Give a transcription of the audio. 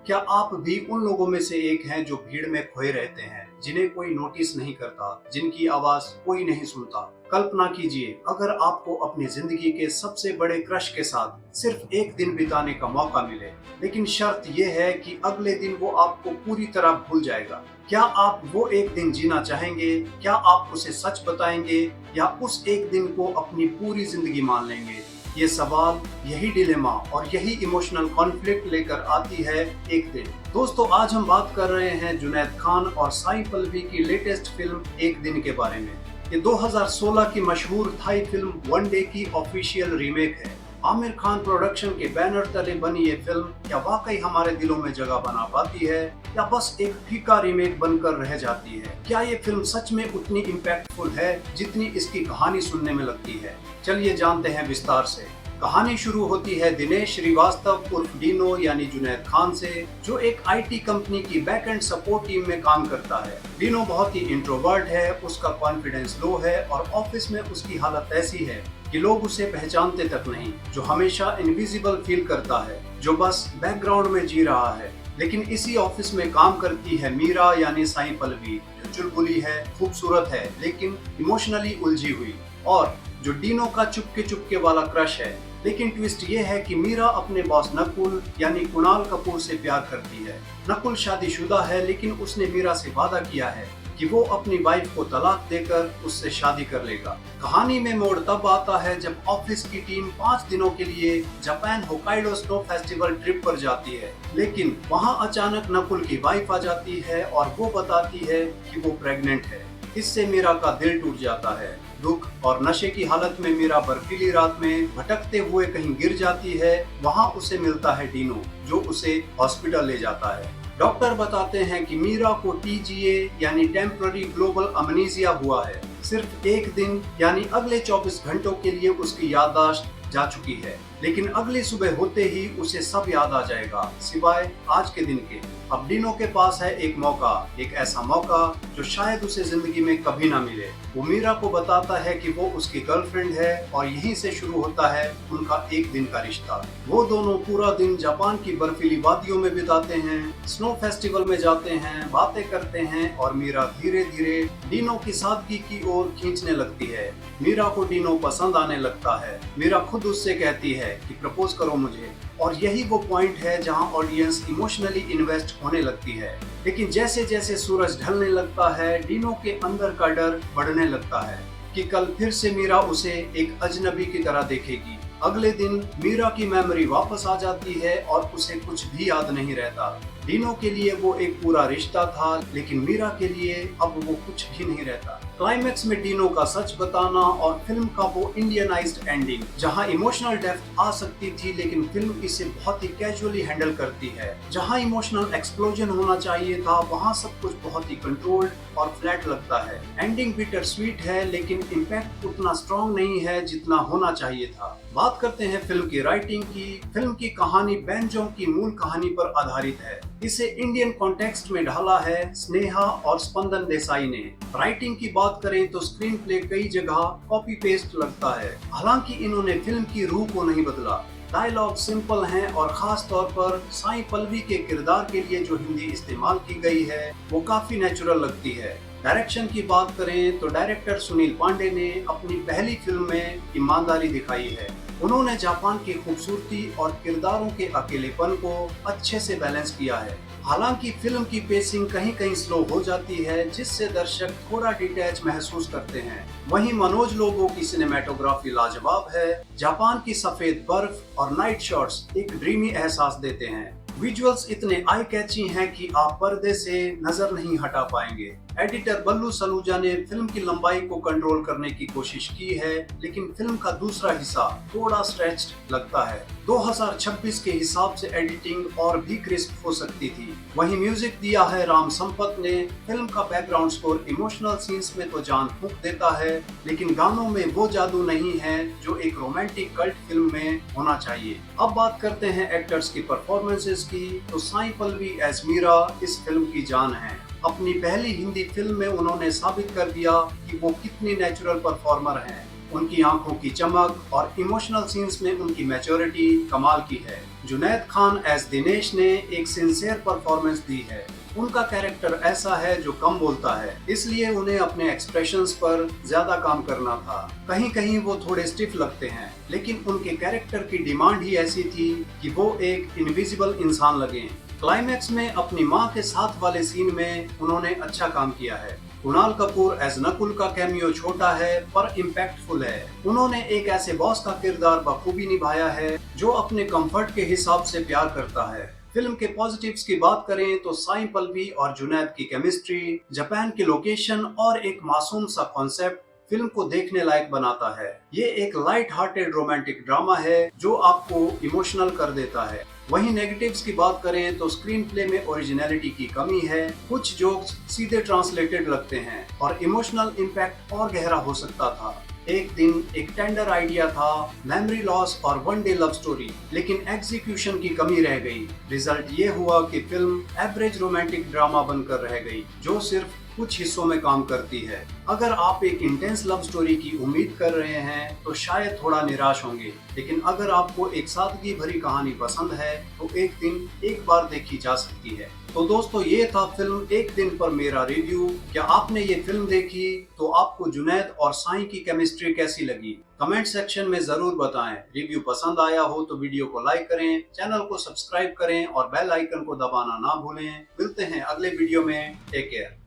क्या आप भी उन लोगों में से एक हैं जो भीड़ में खोए रहते हैं, जिन्हें कोई नोटिस नहीं करता, जिनकी आवाज कोई नहीं सुनता? कल्पना कीजिए, अगर आपको अपनी जिंदगी के सबसे बड़े क्रश के साथ सिर्फ एक दिन बिताने का मौका मिले, लेकिन शर्त यह है कि अगले दिन वो आपको पूरी तरह भूल जाएगा। क्या आप वो एक दिन जीना चाहेंगे? क्या आप उसे सच बताएंगे या उस एक दिन को अपनी पूरी जिंदगी मान लेंगे? ये सवाल, यही डिलेमा और यही इमोशनल कॉन्फ्लिक्ट लेकर आती है एक दिन। दोस्तों, आज हम बात कर रहे हैं जुनैद खान और साई पल्लवी की लेटेस्ट फिल्म एक दिन के बारे में। ये 2016 की मशहूर थाई फिल्म वन डे की ऑफिशियल रीमेक है। आमिर खान प्रोडक्शन के बैनर तले बनी ये फिल्म क्या वाकई हमारे दिलों में जगह बना पाती है या बस एक फीका रीमेक बनकर रह जाती है? क्या ये फिल्म सच में उतनी इम्पैक्टफुल है जितनी इसकी कहानी सुनने में लगती है? चलिए जानते हैं विस्तार से। कहानी शुरू होती है दिनेश श्रीवास्तव उर्फ डिनो यानी जुनैद खान से, जो एक आईटी कंपनी की बैक एंड सपोर्ट टीम में काम करता है। डिनो बहुत ही इंट्रोवर्ट है, उसका कॉन्फिडेंस लो है और ऑफिस में उसकी हालत ऐसी है कि लोग उसे पहचानते तक नहीं, जो हमेशा इनविजिबल फील करता है, जो बस बैकग्राउंड में जी रहा है। लेकिन इसी ऑफिस में काम करती है मीरा यानी साई पल्लवी, जो चुलबुली है, खूबसूरत है लेकिन इमोशनली उलझी हुई, और जो डिनो का चुपके चुपके वाला क्रश है। लेकिन ट्विस्ट ये है कि मीरा अपने बॉस नकुल यानी कुणाल कपूर से प्यार करती है। नकुल शादीशुदा है, लेकिन उसने मीरा से वादा किया है कि वो अपनी वाइफ को तलाक देकर उससे शादी कर लेगा। कहानी में मोड़ तब आता है जब ऑफिस की टीम 5 दिनों के लिए Japan Hokkaido snow festival trip पर जाती है, लेकिन वहां अचानक नकुल की वाइफ आ जाती है और वो बताती है कि वो प्रेग्नेंट है। इससे मीरा का दिल टूट जाता है। दुख और नशे की हालत में मीरा बर्फीली रात में भटकते हुए कहीं गिर जाती है। वहां उसे मिलता है डिनो, जो उसे हॉस्पिटल ले जाता है। डॉक्टर बताते हैं कि मीरा को टीजीए यानी टेम्पररी ग्लोबल अमनीजिया हुआ है। सिर्फ एक दिन यानी अगले 24 घंटों के लिए उसकी याददाश्त जा चुकी है, लेकिन अगली सुबह होते ही उसे सब याद आ जाएगा सिवाय आज के दिन के। अब डिनो के पास है एक मौका, एक ऐसा मौका जो शायद उसे जिंदगी में कभी ना मिले। वो मीरा को बताता है कि वो उसकी गर्लफ्रेंड है और यहीं से शुरू होता है उनका एक दिन का रिश्ता। वो दोनों पूरा दिन जापान की बर्फीली वादियों में बिताते हैं, स्नो फेस्टिवल में जाते हैं, बातें करते हैं और मीरा धीरे धीरे डिनो की सादगी की ओर खींचने लगती है। मीरा को डिनो पसंद आने लगता है। मीरा खुद उससे कहती है कि प्रपोज करो मुझे, और यही वो पॉइंट है जहां ऑडियंस इमोशनली इन्वेस्ट होने लगती है। लेकिन जैसे जैसे सूरज ढलने लगता है, डिनो के अंदर का डर बढ़ने लगता है कि कल फिर से मीरा उसे एक अजनबी की तरह देखेगी। अगले दिन मीरा की मेमोरी वापस आ जाती है और उसे कुछ भी याद नहीं रहता। डिनो के लिए वो एक पूरा रिश्ता था, लेकिन मीरा के लिए अब वो कुछ भी नहीं रहता। क्लाइमेक्स में डिनो का सच बताना और फिल्म का वो इंडियनाइज्ड एंडिंग, जहां इमोशनल डेप्थ आ सकती थी लेकिन फिल्म इसे बहुत ही कैजुअली हैंडल करती है। जहां इमोशनल एक्सप्लोजन होना चाहिए था, वहां सब कुछ बहुत ही कंट्रोल्ड और फ्लैट लगता है। एंडिंग बिटर स्वीट है, लेकिन इम्पैक्ट उतना स्ट्रॉन्ग नहीं है जितना होना चाहिए था। बात करते हैं फिल्म की राइटिंग की। फिल्म की कहानी बैंजों की मूल कहानी पर आधारित है। इसे इंडियन कॉन्टेक्स्ट में ढाला है स्नेहा और स्पंदन देसाई ने। राइटिंग की बात करें तो स्क्रीन प्ले कई जगह कॉपी पेस्ट लगता है। हालांकि इन्होंने फिल्म की रूह को नहीं बदला। डायलॉग सिंपल हैं और खास तौर पर साई पल्लवी के किरदार के लिए जो हिंदी इस्तेमाल की गई है वो काफी नेचुरल लगती है। डायरेक्शन की बात करें तो डायरेक्टर सुनील पांडे ने अपनी पहली फिल्म में ईमानदारी दिखाई है। उन्होंने जापान की खूबसूरती और किरदारों के अकेलेपन को अच्छे से बैलेंस किया है। हालांकि फिल्म की पेसिंग कहीं कहीं स्लो हो जाती है, जिससे दर्शक थोड़ा डिटैच महसूस करते हैं। वहीं मनोज लोबो की सिनेमेटोग्राफी लाजवाब है। जापान की सफेद बर्फ और नाइट शॉट्स एक ड्रीमी एहसास देते हैं। विजुअल्स इतने आई कैची हैं कि आप पर्दे से नजर नहीं हटा पाएंगे। एडिटर बल्लू सलूजा ने फिल्म की लंबाई को कंट्रोल करने की कोशिश की है, लेकिन फिल्म का दूसरा हिस्सा थोड़ा स्ट्रेच्ड लगता है। 2026 के हिसाब से एडिटिंग और भी क्रिस्प हो सकती थी। वहीं म्यूजिक दिया है राम संपत ने। फिल्म का बैकग्राउंड स्कोर इमोशनल सीन्स में तो जान फूंक देता है, लेकिन गानों में वो जादू नहीं है जो एक रोमांटिक कल्ट फिल्म में होना चाहिए। अब बात करते हैं एक्टर्स की परफॉर्मेंसेस की, तो साई पल्लवी एज मीरा इस फिल्म की जान है। अपनी पहली हिंदी फिल्म में उन्होंने साबित कर दिया कि वो कितनी नेचुरल परफॉर्मर हैं। उनकी आंखों की चमक और इमोशनल सीन्स में उनकी मैच्योरिटी कमाल की है। जुनैद खान एज दिनेश ने एक सिंसियर परफॉर्मेंस दी है। उनका कैरेक्टर ऐसा है जो कम बोलता है, इसलिए उन्हें अपने एक्सप्रेशंस पर ज्यादा काम करना था। कहीं कहीं वो थोड़े स्टिफ लगते हैं, लेकिन उनके कैरेक्टर की डिमांड ही ऐसी थी कि वो एक इनविजिबल इंसान लगे। क्लाइमैक्स में अपनी माँ के साथ वाले सीन में उन्होंने अच्छा काम किया है। कुणाल कपूर एज नकुल का कैमियो छोटा है पर इम्पैक्टफुल है। उन्होंने एक ऐसे बॉस का किरदार बखूबी निभाया है जो अपने कंफर्ट के हिसाब से प्यार करता है। फिल्म के पॉजिटिव्स की बात करें तो साई पल्लवी और जुनैद की केमिस्ट्री, जापान की लोकेशन और एक मासूम सा कॉन्सेप्ट फिल्म को देखने लायक बनाता है। ये एक लाइट हार्टेड रोमांटिक ड्रामा है जो आपको इमोशनल कर देता है। वहीं नेगेटिव्स की बात करें तो स्क्रीन प्ले में ओरिजिनलिटी की कमी है, कुछ जोक्स सीधे ट्रांसलेटेड लगते हैं और इमोशनल इम्पैक्ट और गहरा हो सकता था। एक दिन एक टेंडर आइडिया था, मेमोरी लॉस और वन डे लव स्टोरी, लेकिन एग्जीक्यूशन की कमी रह गई। रिजल्ट ये हुआ कि फिल्म एवरेज रोमांटिक ड्रामा बनकर रह गई जो सिर्फ कुछ हिस्सों में काम करती है। अगर आप एक इंटेंस लव स्टोरी की उम्मीद कर रहे हैं तो शायद थोड़ा निराश होंगे, लेकिन अगर आपको एक सादगी भरी कहानी पसंद है तो एक दिन एक बार देखी जा सकती है। तो दोस्तों, ये था फिल्म एक दिन पर मेरा रिव्यू। क्या आपने ये फिल्म देखी? तो आपको जुनैद और साई की केमिस्ट्री कैसी लगी? कमेंट सेक्शन में जरूर बताएं। रिव्यू पसंद आया हो तो वीडियो को लाइक करें, चैनल को सब्सक्राइब करें और बेल आइकन को दबाना ना भूलें। मिलते हैं अगले वीडियो में। Take care.